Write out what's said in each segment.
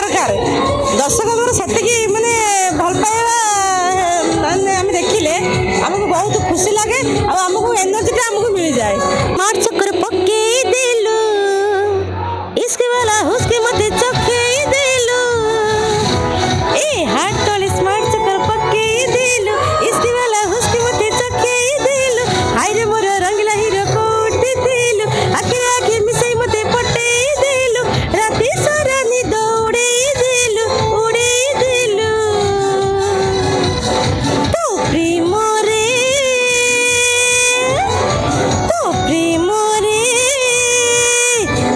ଦରକାର ଦର୍ଶକଙ୍କର ସେତିକି ମାନେ ଭଲ ପାଇବା ମାନେ ଆମେ ଦେଖିଲେ ଆମକୁ ବହୁତ ଖୁସି ଲାଗେ ଆଉ ଆମକୁ ଏନର୍ଜିଟା ଆମକୁ ମିଳିଯାଏ। ମାର ଚକ୍କର ପକେଇ ଦେଲୁ ଇସ୍କ ବାଲା ହୁସ୍କେ ମତେ ଚଖେଇ ଦେଲୁ ଏ ହାଟ ତଳେ ସ୍ମାର୍ଟ ଚକ୍କର ପକେଇ ଦେଲୁ ଇସ୍କ ବାଲା ହୁସ୍କେ ମତେ ଚଖେଇ ଦେଲୁ ହାଇରେ ମୋର ରଙ୍ଗିଲା ହିରୋ କୋଟି ଦେଲୁ ଆଖିରେ ଆଖି ମିଶେଇ ମତେ ପଟେଇ ଦେଲୁ ରାତି ସାରା ନିଦ ଉଡେଇ ଦେଲୁ ତୋ ପ୍ରେମରେ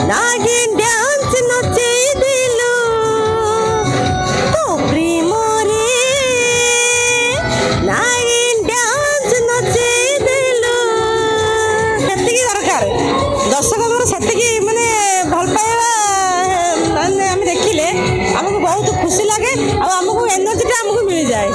ନାଗିନ ଡ୍ୟାନ୍ସ ନଚେଇ ଦେଲୁ ତୋ ପ୍ରେମରେ ନାଗିନ ଡ୍ୟାନ୍ସ ନଚେଇ ଦେଲୁ ସେତିକି ଦରକାର ଦର୍ଶକଙ୍କର ସେତିକି ମାନେ ଭଲ ପାଇବା ମାନେ ଆମେ ଦେଖିଲେ ଆମକୁ ବହୁତ ଖୁସି ଲାଗେ ଆଉ ଆମକୁ ଏନର୍ଜିଟା ଆମକୁ ମିଳିଯାଏ।